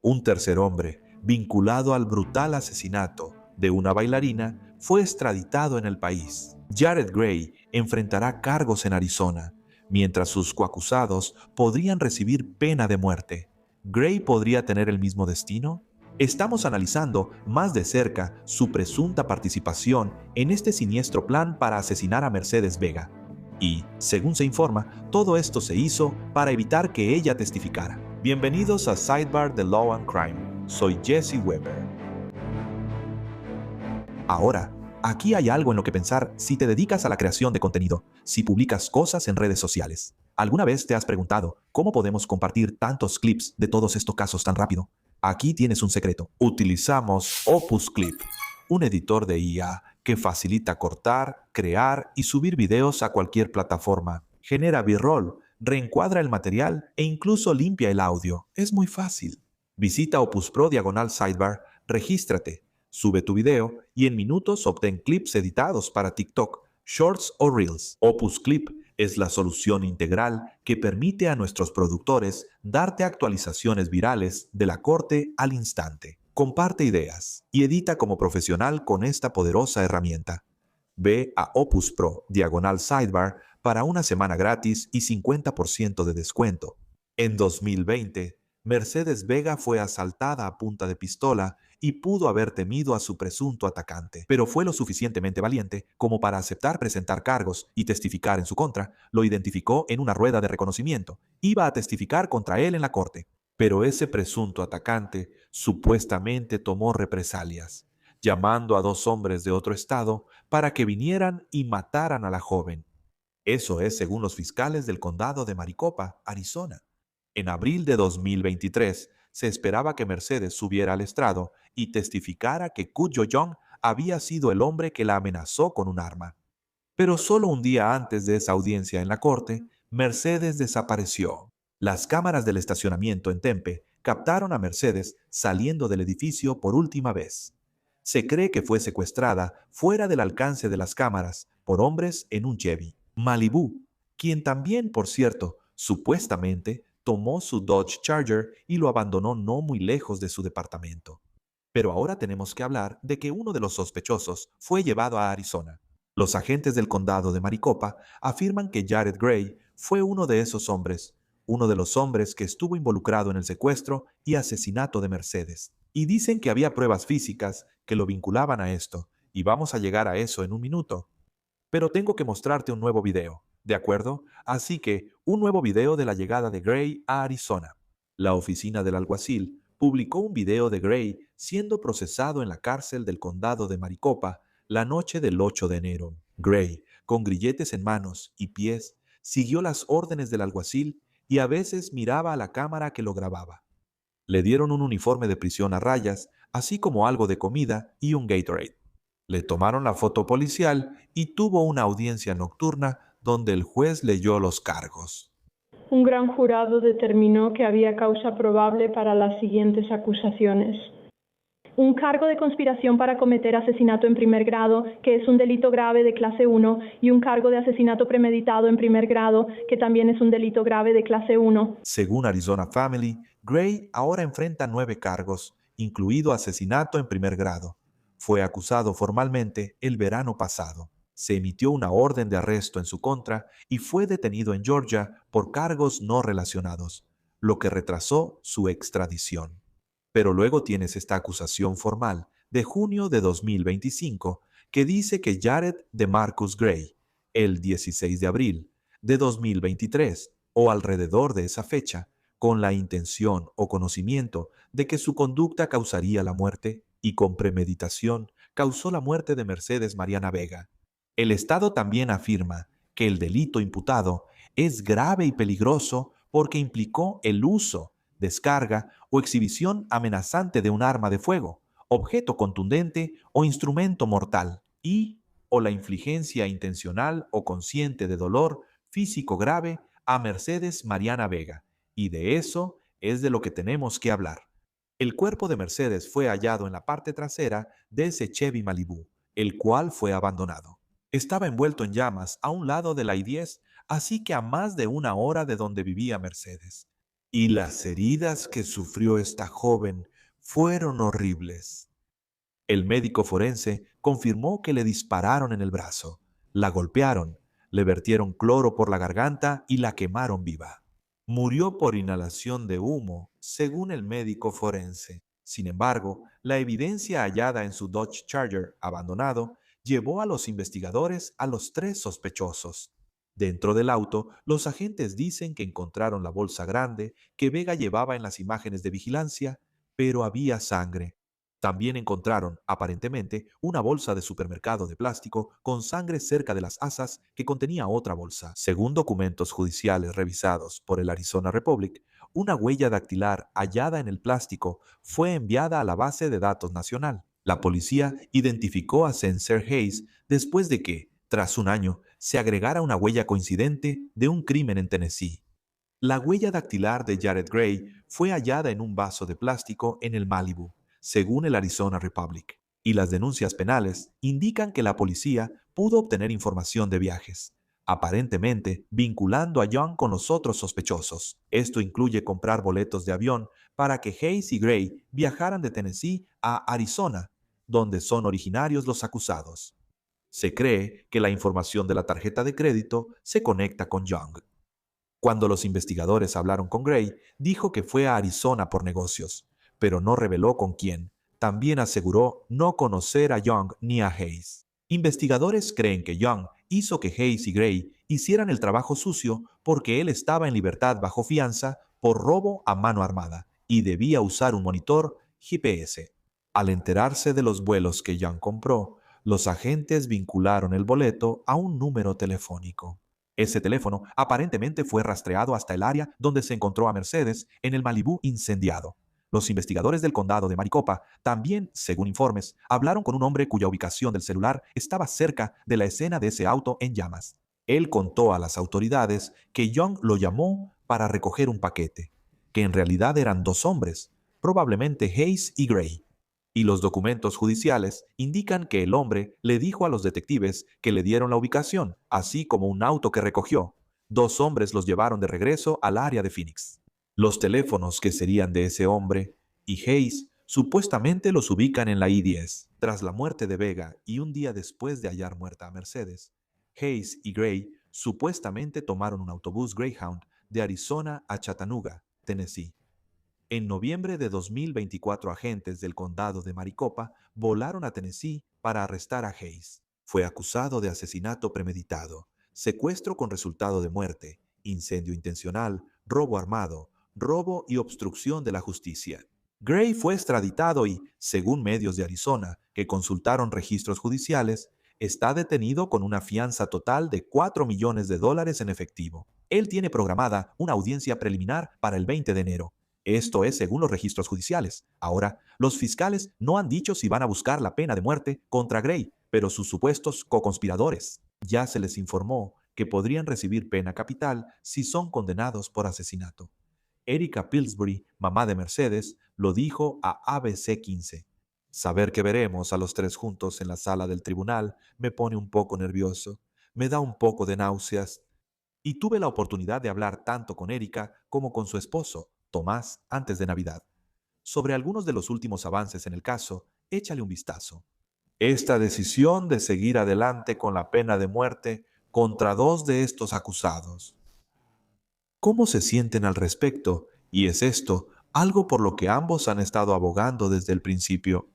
Un tercer hombre, vinculado al brutal asesinato de una bailarina, fue extraditado en el país. Jared Gray enfrentará cargos en Arizona, mientras sus coacusados podrían recibir pena de muerte. ¿Gray podría tener el mismo destino? Estamos analizando más de cerca su presunta participación en este siniestro plan para asesinar a Mercedes Vega. Y, según se informa, todo esto se hizo para evitar que ella testificara. Bienvenidos a Sidebar de Law and Crime. Soy Jesse Weber. Ahora, aquí hay algo en lo que pensar si te dedicas a la creación de contenido, si publicas cosas en redes sociales. ¿Alguna vez te has preguntado cómo podemos compartir tantos clips de todos estos casos tan rápido? Aquí tienes un secreto. Utilizamos Opus Clip, un editor de IA que facilita cortar, crear y subir videos a cualquier plataforma. Genera B-roll, reencuadra el material e incluso limpia el audio. Es muy fácil. Visita Opus Pro /Sidebar, regístrate, sube tu video y en minutos obtén clips editados para TikTok, Shorts o Reels. Opus Clip es la solución integral que permite a nuestros productores darte actualizaciones virales de la corte al instante. Comparte ideas y edita como profesional con esta poderosa herramienta. Ve a Opus Pro /Sidebar para una semana gratis y 50% de descuento. En 2020, Mercedes Vega fue asaltada a punta de pistola y pudo haber temido a su presunto atacante, pero fue lo suficientemente valiente como para aceptar presentar cargos y testificar en su contra. Lo identificó en una rueda de reconocimiento. Iba a testificar contra él en la corte. Pero ese presunto atacante supuestamente tomó represalias, llamando a 2 hombres de otro estado para que vinieran y mataran a la joven. Eso es según los fiscales del condado de Maricopa, Arizona. En abril de 2023, se esperaba que Mercedes subiera al estrado y testificara que Kut Yo-jong había sido el hombre que la amenazó con un arma. Pero solo un día antes de esa audiencia en la corte, Mercedes desapareció. Las cámaras del estacionamiento en Tempe captaron a Mercedes saliendo del edificio por última vez. Se cree que fue secuestrada fuera del alcance de las cámaras por hombres en un Chevy Malibu, quien también, por cierto, supuestamente tomó su Dodge Charger y lo abandonó no muy lejos de su departamento. Pero ahora tenemos que hablar de que uno de los sospechosos fue llevado a Arizona. Los agentes del condado de Maricopa afirman que Jared Gray fue uno de esos hombres, uno de los hombres que estuvo involucrado en el secuestro y asesinato de Mercedes. Y dicen que había pruebas físicas que lo vinculaban a esto, y vamos a llegar a eso en un minuto. Pero tengo que mostrarte un nuevo video, ¿de acuerdo? Así que, un nuevo video de la llegada de Gray a Arizona. La oficina del alguacil publicó un video de Gray siendo procesado en la cárcel del condado de Maricopa la noche del 8 de enero. Gray, con grilletes en manos y pies, siguió las órdenes del alguacil y a veces miraba a la cámara que lo grababa. Le dieron un uniforme de prisión a rayas, así como algo de comida y un Gatorade. Le tomaron la foto policial y tuvo una audiencia nocturna donde el juez leyó los cargos. Un gran jurado determinó que había causa probable para las siguientes acusaciones. Un cargo de conspiración para cometer asesinato en primer grado, que es un delito grave de clase 1, y un cargo de asesinato premeditado en primer grado, que también es un delito grave de clase 1. Según Arizona Family, Gray ahora enfrenta 9 cargos, incluido asesinato en primer grado. Fue acusado formalmente el verano pasado. Se emitió una orden de arresto en su contra y fue detenido en Georgia por cargos no relacionados, lo que retrasó su extradición. Pero luego tienes esta acusación formal de junio de 2025 que dice que Jared DeMarcus Gray, el 16 de abril de 2023 o alrededor de esa fecha, con la intención o conocimiento de que su conducta causaría la muerte y con premeditación causó la muerte de Mercedes Mariana Vega. El Estado también afirma que el delito imputado es grave y peligroso porque implicó el uso, descarga o exhibición amenazante de un arma de fuego, objeto contundente o instrumento mortal y o la infligencia intencional o consciente de dolor físico grave a Mercedes Mariana Vega. Y de eso es de lo que tenemos que hablar. El cuerpo de Mercedes fue hallado en la parte trasera de ese Chevy Malibu, el cual fue abandonado. Estaba envuelto en llamas a un lado de la I-10, así que a más de una hora de donde vivía Mercedes. Y las heridas que sufrió esta joven fueron horribles. El médico forense confirmó que le dispararon en el brazo, la golpearon, le vertieron cloro por la garganta y la quemaron viva. Murió por inhalación de humo, según el médico forense. Sin embargo, la evidencia hallada en su Dodge Charger abandonado llevó a los investigadores a los tres sospechosos. Dentro del auto, los agentes dicen que encontraron la bolsa grande que Vega llevaba en las imágenes de vigilancia, pero había sangre. También encontraron, aparentemente, una bolsa de supermercado de plástico con sangre cerca de las asas que contenía otra bolsa. Según documentos judiciales revisados por el Arizona Republic, una huella dactilar hallada en el plástico fue enviada a la base de datos nacional. La policía identificó a Spencer Hayes después de que, tras un año, se agregara una huella coincidente de un crimen en Tennessee. La huella dactilar de Jared Gray fue hallada en un vaso de plástico en el Malibu, según el Arizona Republic, y las denuncias penales indican que la policía pudo obtener información de viajes, aparentemente vinculando a Young con los otros sospechosos. Esto incluye comprar boletos de avión para que Hayes y Gray viajaran de Tennessee a Arizona, donde son originarios los acusados. Se cree que la información de la tarjeta de crédito se conecta con Young. Cuando los investigadores hablaron con Gray, dijo que fue a Arizona por negocios, pero no reveló con quién. También aseguró no conocer a Young ni a Hayes. Investigadores creen que Young hizo que Hayes y Gray hicieran el trabajo sucio porque él estaba en libertad bajo fianza por robo a mano armada y debía usar un monitor GPS. Al enterarse de los vuelos que Young compró, los agentes vincularon el boleto a un número telefónico. Ese teléfono aparentemente fue rastreado hasta el área donde se encontró a Mercedes en el Malibú incendiado. Los investigadores del condado de Maricopa también, según informes, hablaron con un hombre cuya ubicación del celular estaba cerca de la escena de ese auto en llamas. Él contó a las autoridades que Young lo llamó para recoger un paquete, que en realidad eran dos hombres, probablemente Hayes y Gray. Y los documentos judiciales indican que el hombre le dijo a los detectives que le dieron la ubicación, así como un auto que recogió. Dos hombres los llevaron de regreso al área de Phoenix. Los teléfonos que serían de ese hombre y Hayes supuestamente los ubican en la I-10. Tras la muerte de Vega y un día después de hallar muerta a Mercedes, Hayes y Gray supuestamente tomaron un autobús Greyhound de Arizona a Chattanooga, Tennessee. En noviembre de 2024, agentes del condado de Maricopa volaron a Tennessee para arrestar a Hayes. Fue acusado de asesinato premeditado, secuestro con resultado de muerte, incendio intencional, robo armado, robo y obstrucción de la justicia. Gray fue extraditado y, según medios de Arizona que consultaron registros judiciales, está detenido con una fianza total de $4 millones en efectivo. Él tiene programada una audiencia preliminar para el 20 de enero. Esto es según los registros judiciales. Ahora, los fiscales no han dicho si van a buscar la pena de muerte contra Gray, pero sus supuestos co-conspiradores ya se les informó que podrían recibir pena capital si son condenados por asesinato. Erika Pillsbury, mamá de Mercedes, lo dijo a ABC 15. Saber que veremos a los tres juntos en la sala del tribunal me pone un poco nervioso, me da un poco de náuseas. Y tuve la oportunidad de hablar tanto con Erika como con su esposo, Tomás, antes de Navidad. Sobre algunos de los últimos avances en el caso, échale un vistazo. Esta decisión de seguir adelante con la pena de muerte contra dos de estos acusados. ¿Cómo se sienten al respecto? Y es esto algo por lo que ambos han estado abogando desde el principio.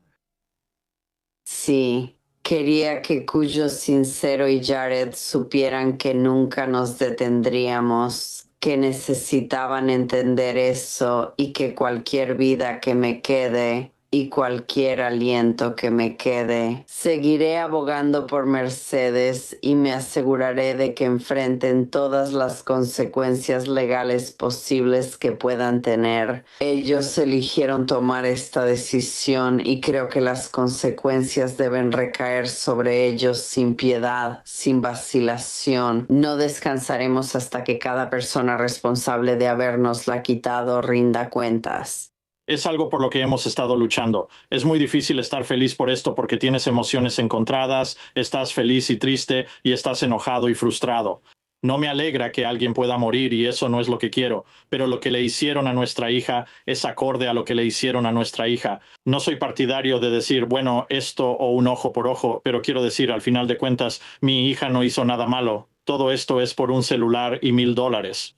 Sí, quería que Cuyo Sincero y Jared supieran que nunca nos detendríamos, que necesitaban entender eso y que cualquier vida que me quede y cualquier aliento que me quede, seguiré abogando por Mercedes y me aseguraré de que enfrenten todas las consecuencias legales posibles que puedan tener. Ellos eligieron tomar esta decisión y creo que las consecuencias deben recaer sobre ellos sin piedad, sin vacilación. No descansaremos hasta que cada persona responsable de habernosla quitado rinda cuentas. Es algo por lo que hemos estado luchando. Es muy difícil estar feliz por esto porque tienes emociones encontradas, estás feliz y triste y estás enojado y frustrado. No me alegra que alguien pueda morir y eso no es lo que quiero, pero lo que le hicieron a nuestra hija es acorde a lo que le hicieron a nuestra hija. No soy partidario de decir, bueno, esto o un ojo por ojo, pero quiero decir, al final de cuentas, mi hija no hizo nada malo. Todo esto es por un celular y $1,000.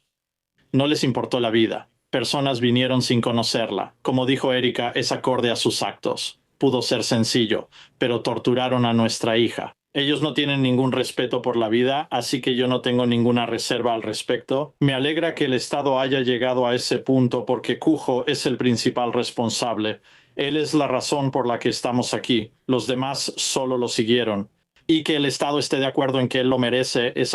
No les importó la vida. Personas vinieron sin conocerla. Como dijo Erika, es acorde a sus actos. Pudo ser sencillo, pero torturaron a nuestra hija. Ellos no tienen ningún respeto por la vida, así que yo no tengo ninguna reserva al respecto. Me alegra que el Estado haya llegado a ese punto porque Cujo es el principal responsable. Él es la razón por la que estamos aquí. Los demás solo lo siguieron. Y que el Estado esté de acuerdo en que él lo merece es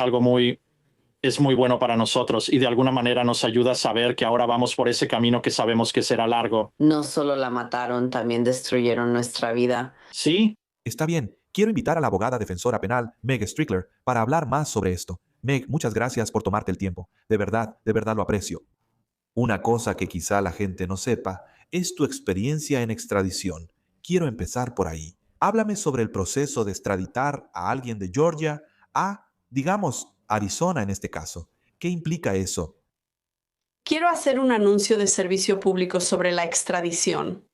muy bueno para nosotros y de alguna manera nos ayuda a saber que ahora vamos por ese camino que sabemos que será largo. No solo la mataron, también destruyeron nuestra vida. ¿Sí? Está bien. Quiero invitar a la abogada defensora penal, Meg Strickler, para hablar más sobre esto. Meg, muchas gracias por tomarte el tiempo. De verdad lo aprecio. Una cosa que quizá la gente no sepa es tu experiencia en extradición. Quiero empezar por ahí. Háblame sobre el proceso de extraditar a alguien de Georgia a, digamos, Arizona en este caso. ¿Qué implica eso? Quiero hacer un anuncio de servicio público sobre la extradición.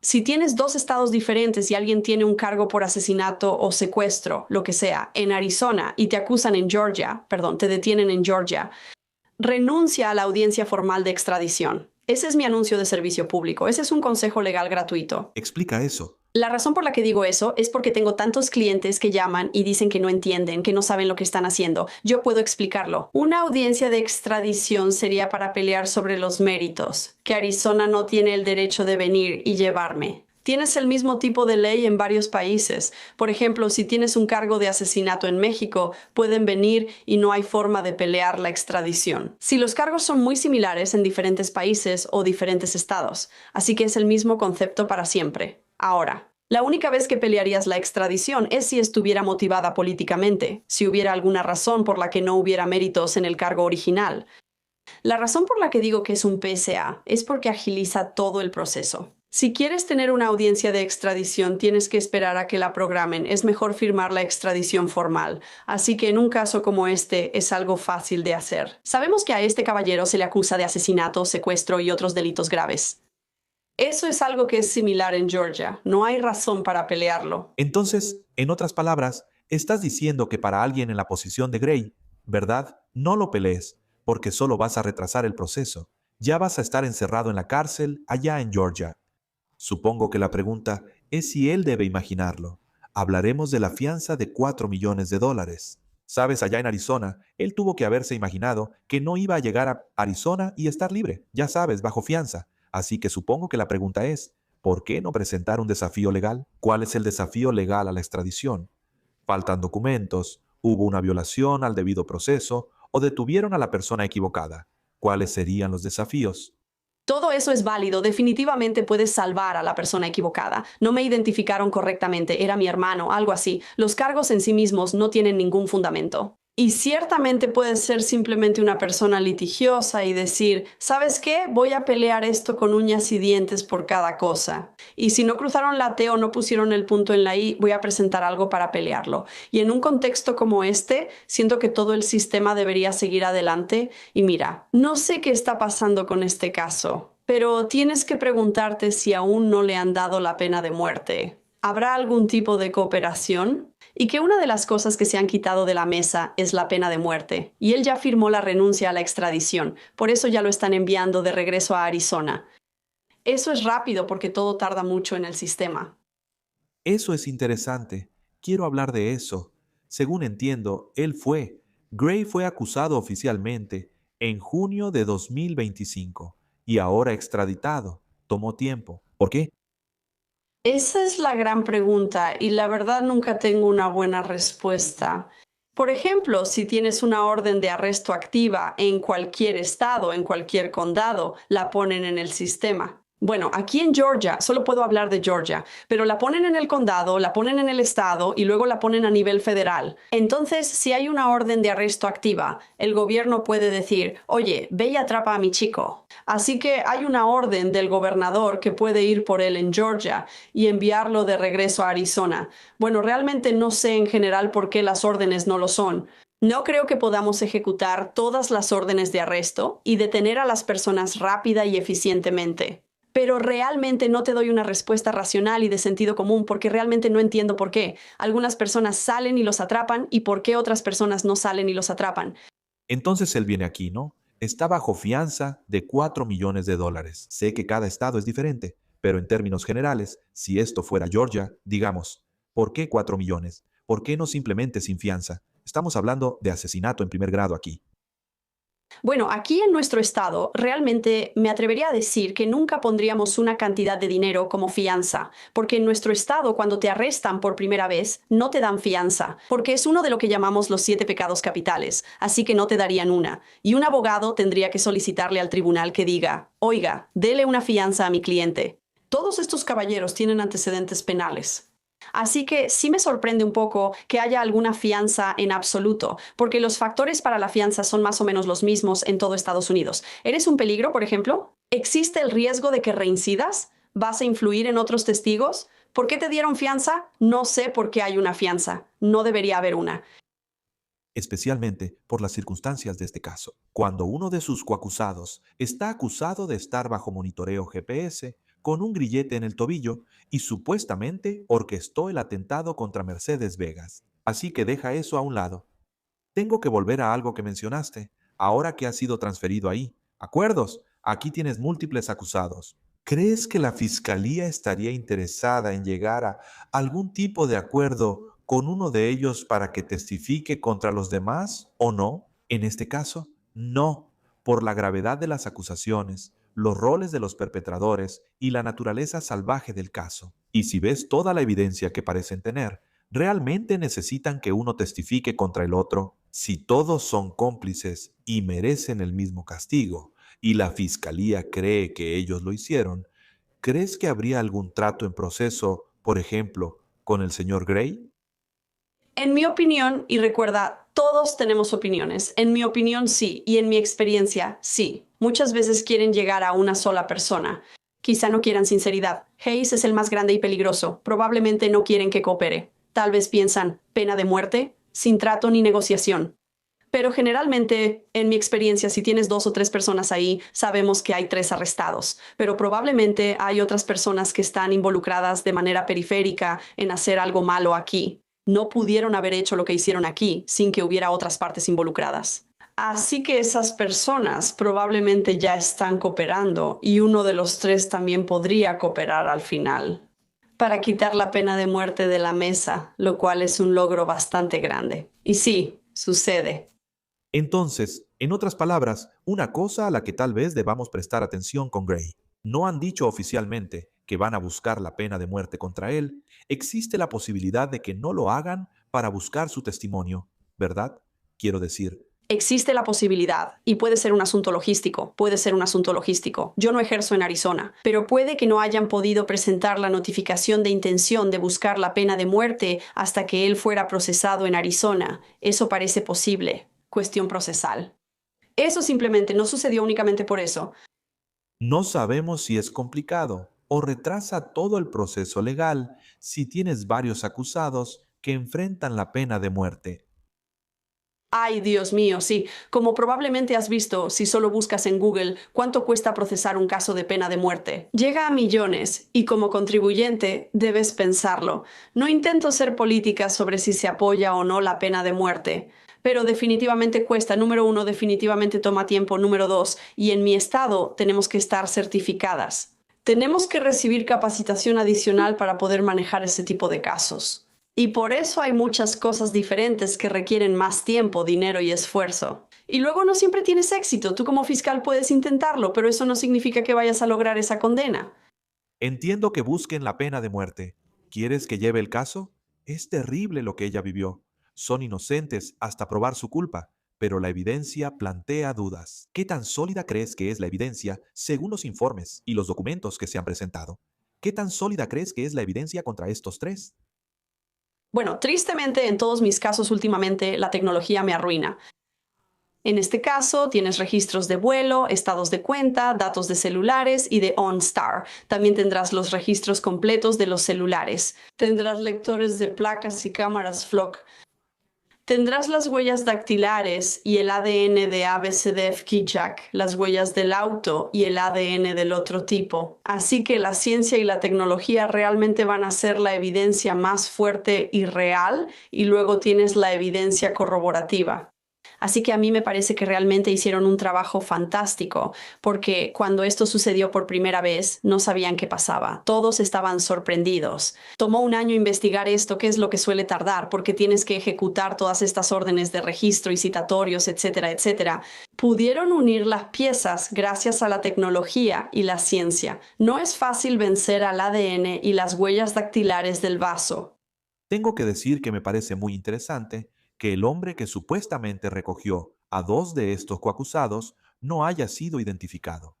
Si tienes dos estados diferentes y alguien tiene un cargo por asesinato o secuestro, lo que sea, en Arizona y te acusan en Georgia, te detienen en Georgia, renuncia a la audiencia formal de extradición. Ese es mi anuncio de servicio público. Ese es un consejo legal gratuito. Explica eso. La razón por la que digo eso es porque tengo tantos clientes que llaman y dicen que no entienden, que no saben lo que están haciendo. Yo puedo explicarlo. Una audiencia de extradición sería para pelear sobre los méritos, que Arizona no tiene el derecho de venir y llevarme. Tienes el mismo tipo de ley en varios países. Por ejemplo, si tienes un cargo de asesinato en México, pueden venir y no hay forma de pelear la extradición. Si los cargos son muy similares en diferentes países o diferentes estados, así que es el mismo concepto para siempre. Ahora, la única vez que pelearías la extradición es si estuviera motivada políticamente, si hubiera alguna razón por la que no hubiera méritos en el cargo original. La razón por la que digo que es un PSA es porque agiliza todo el proceso. Si quieres tener una audiencia de extradición, tienes que esperar a que la programen. Es mejor firmar la extradición formal. Así que en un caso como este, es algo fácil de hacer. Sabemos que a este caballero se le acusa de asesinato, secuestro y otros delitos graves. Eso es algo que es similar en Georgia. No hay razón para pelearlo. Entonces, en otras palabras, estás diciendo que para alguien en la posición de Gray, ¿verdad? No lo pelees, porque solo vas a retrasar el proceso. Ya vas a estar encerrado en la cárcel allá en Georgia. Supongo que la pregunta es si él debe imaginarlo. Hablaremos de la fianza de $4 millones. Sabes, allá en Arizona, él tuvo que haberse imaginado que no iba a llegar a Arizona y estar libre, ya sabes, bajo fianza. Así que supongo que la pregunta es, ¿por qué no presentar un desafío legal? ¿Cuál es el desafío legal a la extradición? ¿Faltan documentos? ¿Hubo una violación al debido proceso? ¿O detuvieron a la persona equivocada? ¿Cuáles serían los desafíos? Todo eso es válido. Definitivamente puedes salvar a la persona equivocada. No me identificaron correctamente. Era mi hermano, algo así. Los cargos en sí mismos no tienen ningún fundamento. Y ciertamente puedes ser simplemente una persona litigiosa y decir, ¿sabes qué? Voy a pelear esto con uñas y dientes por cada cosa. Y si no cruzaron la T o no pusieron el punto en la I, voy a presentar algo para pelearlo. Y en un contexto como este, siento que todo el sistema debería seguir adelante. Y mira, no sé qué está pasando con este caso, pero tienes que preguntarte si aún no le han dado la pena de muerte. ¿Habrá algún tipo de cooperación? Y que una de las cosas que se han quitado de la mesa es la pena de muerte. Y él ya firmó la renuncia a la extradición. Por eso ya lo están enviando de regreso a Arizona. Eso es rápido porque todo tarda mucho en el sistema. Eso es interesante. Quiero hablar de eso. Según entiendo, Gray fue acusado oficialmente en junio de 2025 y ahora extraditado. Tomó tiempo. ¿Por qué? Esa es la gran pregunta y la verdad nunca tengo una buena respuesta. Por ejemplo, si tienes una orden de arresto activa en cualquier estado, en cualquier condado, la ponen en el sistema. Bueno, aquí en Georgia, solo puedo hablar de Georgia, pero la ponen en el condado, la ponen en el estado y luego la ponen a nivel federal. Entonces, si hay una orden de arresto activa, el gobierno puede decir, oye, ve y atrapa a mi chico. Así que hay una orden del gobernador que puede ir por él en Georgia y enviarlo de regreso a Arizona. Bueno, realmente no sé en general por qué las órdenes no lo son. No creo que podamos ejecutar todas las órdenes de arresto y detener a las personas rápida y eficientemente. Pero realmente no te doy una respuesta racional y de sentido común porque realmente no entiendo por qué. Algunas personas salen y los atrapan y por qué otras personas no salen y los atrapan. Entonces él viene aquí, ¿no? Está bajo fianza de $4 millones. Sé que cada estado es diferente, pero en términos generales, si esto fuera Georgia, digamos, ¿por qué 4 millones? ¿Por qué no simplemente sin fianza? Estamos hablando de asesinato en primer grado aquí. Bueno, aquí en nuestro estado, realmente me atrevería a decir que nunca pondríamos una cantidad de dinero como fianza, porque en nuestro estado, cuando te arrestan por primera vez, no te dan fianza, porque es uno de lo que llamamos los 7 pecados capitales, así que no te darían una. Y un abogado tendría que solicitarle al tribunal que diga, oiga, dele una fianza a mi cliente. Todos estos caballeros tienen antecedentes penales. Así que sí me sorprende un poco que haya alguna fianza en absoluto, porque los factores para la fianza son más o menos los mismos en todo Estados Unidos. ¿Eres un peligro, por ejemplo? ¿Existe el riesgo de que reincidas? ¿Vas a influir en otros testigos? ¿Por qué te dieron fianza? No sé por qué hay una fianza. No debería haber una. Especialmente por las circunstancias de este caso. Cuando uno de sus coacusados está acusado de estar bajo monitoreo GPS, con un grillete en el tobillo y supuestamente orquestó el atentado contra Mercedes Vegas. Así que deja eso a un lado. Tengo que volver a algo que mencionaste, ahora que has sido transferido ahí. Acuerdos, aquí tienes múltiples acusados. ¿Crees que la fiscalía estaría interesada en llegar a algún tipo de acuerdo con uno de ellos para que testifique contra los demás o no? En este caso, no, por la gravedad de las acusaciones, los roles de los perpetradores y la naturaleza salvaje del caso. Y si ves toda la evidencia que parecen tener, ¿realmente necesitan que uno testifique contra el otro? Si todos son cómplices y merecen el mismo castigo, y la fiscalía cree que ellos lo hicieron, ¿crees que habría algún trato en proceso, por ejemplo, con el señor Gray? En mi opinión, y recuerda, todos tenemos opiniones. En mi opinión, sí. Y en mi experiencia, sí. Muchas veces quieren llegar a una sola persona. Quizá no quieran sinceridad. Hayes es el más grande y peligroso. Probablemente no quieren que coopere. Tal vez piensan, pena de muerte, sin trato ni negociación. Pero generalmente, en mi experiencia, si tienes 2 o 3 personas ahí, sabemos que hay 3 arrestados. Pero probablemente hay otras personas que están involucradas de manera periférica en hacer algo malo aquí. No pudieron haber hecho lo que hicieron aquí sin que hubiera otras partes involucradas. Así que esas personas probablemente ya están cooperando y uno de los 3 también podría cooperar al final para quitar la pena de muerte de la mesa, lo cual es un logro bastante grande. Y sí, sucede. Entonces, en otras palabras, una cosa a la que tal vez debamos prestar atención con Gray. No han dicho oficialmente que van a buscar la pena de muerte contra él. Existe la posibilidad de que no lo hagan para buscar su testimonio, ¿verdad? Quiero decir, Existe la posibilidad, y puede ser un asunto logístico, puede ser un asunto logístico. Yo no ejerzo en Arizona, pero puede que no hayan podido presentar la notificación de intención de buscar la pena de muerte hasta que él fuera procesado en Arizona. Eso parece posible. Cuestión procesal. Eso simplemente no sucedió únicamente por eso. no sabemos si es complicado o retrasa todo el proceso legal si tienes varios acusados que enfrentan la pena de muerte. Ay, Dios mío, sí. Como probablemente has visto si solo buscas en Google cuánto cuesta procesar un caso de pena de muerte. Llega a millones y como contribuyente debes pensarlo. No intento ser política sobre si se apoya o no la pena de muerte. Pero definitivamente cuesta. Número 1, definitivamente toma tiempo. Número 2, y en mi estado tenemos que estar certificadas. Tenemos que recibir capacitación adicional para poder manejar ese tipo de casos. Y por eso hay muchas cosas diferentes que requieren más tiempo, dinero y esfuerzo. Y luego no siempre tienes éxito. Tú como fiscal puedes intentarlo, pero eso no significa que vayas a lograr esa condena. Entiendo que busquen la pena de muerte. ¿Quieres que lleve el caso? Es terrible lo que ella vivió. Son inocentes hasta probar su culpa, pero la evidencia plantea dudas. ¿Qué tan sólida crees que es la evidencia según los informes y los documentos que se han presentado? ¿Qué tan sólida crees que es la evidencia contra estos 3? Bueno, tristemente en todos mis casos últimamente la tecnología me arruina. En este caso, tienes registros de vuelo, estados de cuenta, datos de celulares y de OnStar. También tendrás los registros completos de los celulares. Tendrás lectores de placas y cámaras FLOC. Tendrás las huellas dactilares y el ADN de ABCDF Kijak, las huellas del auto y el ADN del otro tipo. Así que la ciencia y la tecnología realmente van a ser la evidencia más fuerte y real, y luego tienes la evidencia corroborativa. Así que a mí me parece que realmente hicieron un trabajo fantástico, porque cuando esto sucedió por primera vez, no sabían qué pasaba. Todos estaban sorprendidos. Tomó un año investigar esto, que es lo que suele tardar, porque tienes que ejecutar todas estas órdenes de registro y citatorios, etcétera, etcétera. Pudieron unir las piezas gracias a la tecnología y la ciencia. No es fácil vencer al ADN y las huellas dactilares del vaso. Tengo que decir que me parece muy interesante que el hombre que supuestamente recogió a 2 de estos coacusados no haya sido identificado.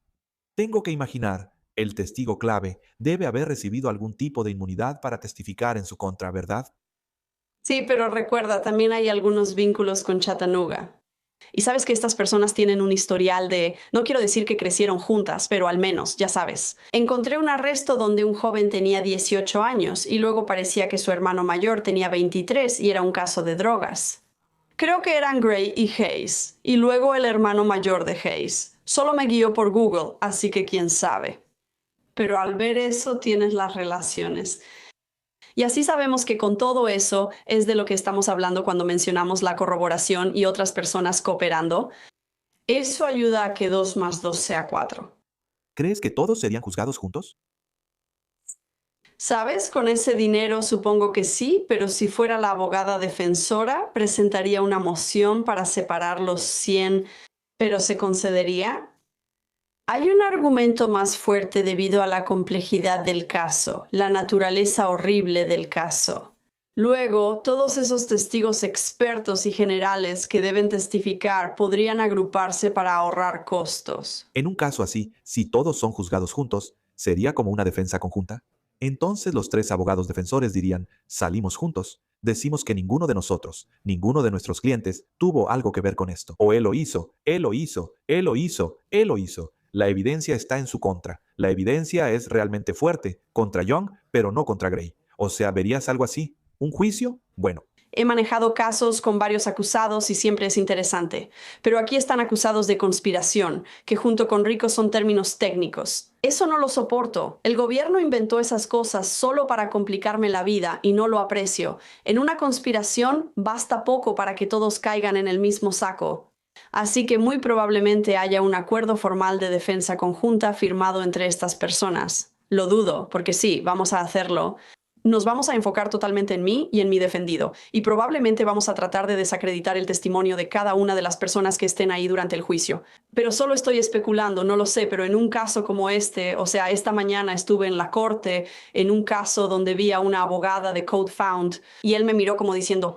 Tengo que imaginar, el testigo clave debe haber recibido algún tipo de inmunidad para testificar en su contra, ¿verdad? Sí, pero recuerda, también hay algunos vínculos con Chattanooga. Y sabes que estas personas tienen un historial de, no quiero decir que crecieron juntas, pero al menos, ya sabes. Encontré un arresto donde un joven tenía 18 años y luego parecía que su hermano mayor tenía 23 y era un caso de drogas. Creo que eran Gray y Hayes, y luego el hermano mayor de Hayes. Solo me guío por Google, así que quién sabe. Pero al ver eso tienes las relaciones. Y así sabemos que con todo eso es de lo que estamos hablando cuando mencionamos la corroboración y otras personas cooperando. Eso ayuda a que 2 más 2 sea 4. ¿Crees que todos serían juzgados juntos? ¿Sabes? Con ese dinero supongo que sí, pero si fuera la abogada defensora, presentaría una moción para separar los 100, pero ¿se concedería? Hay un argumento más fuerte debido a la complejidad del caso, la naturaleza horrible del caso. Luego, todos esos testigos expertos y generales que deben testificar podrían agruparse para ahorrar costos. En un caso así, si todos son juzgados juntos, ¿sería como una defensa conjunta? Entonces los 3 abogados defensores dirían, salimos juntos. Decimos que ninguno de nosotros, ninguno de nuestros clientes, tuvo algo que ver con esto. O él lo hizo, él lo hizo, él lo hizo, él lo hizo. La evidencia está en su contra. La evidencia es realmente fuerte contra Young, pero no contra Gray. O sea, ¿verías algo así? ¿Un juicio? Bueno. He manejado casos con varios acusados y siempre es interesante. Pero aquí están acusados de conspiración, que junto con ricos son términos técnicos. Eso no lo soporto. El gobierno inventó esas cosas solo para complicarme la vida y no lo aprecio. En una conspiración basta poco para que todos caigan en el mismo saco. Así que muy probablemente haya un acuerdo formal de defensa conjunta firmado entre estas personas. Lo dudo, porque sí, vamos a hacerlo. Nos vamos a enfocar totalmente en mí y en mi defendido, y probablemente vamos a tratar de desacreditar el testimonio de cada una de las personas que estén ahí durante el juicio. Pero solo estoy especulando, no lo sé, pero en un caso como este, o sea, esta mañana estuve en la corte, en un caso donde vi a una abogada de CodeFound, y él me miró como diciendo,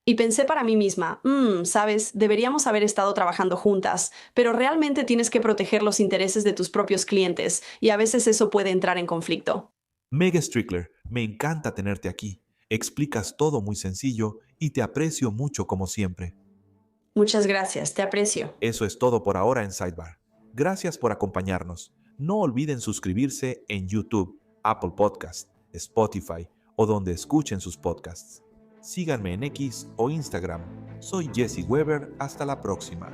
Y pensé para mí misma, sabes, deberíamos haber estado trabajando juntas, pero realmente tienes que proteger los intereses de tus propios clientes, y a veces eso puede entrar en conflicto. Meg Strickler, me encanta tenerte aquí. Explicas todo muy sencillo y te aprecio mucho como siempre. Muchas gracias, te aprecio. Eso es todo por ahora en Sidebar. Gracias por acompañarnos. No olviden suscribirse en YouTube, Apple Podcast, Spotify o donde escuchen sus podcasts. Síganme en X o Instagram. Soy Jesse Weber. Hasta la próxima.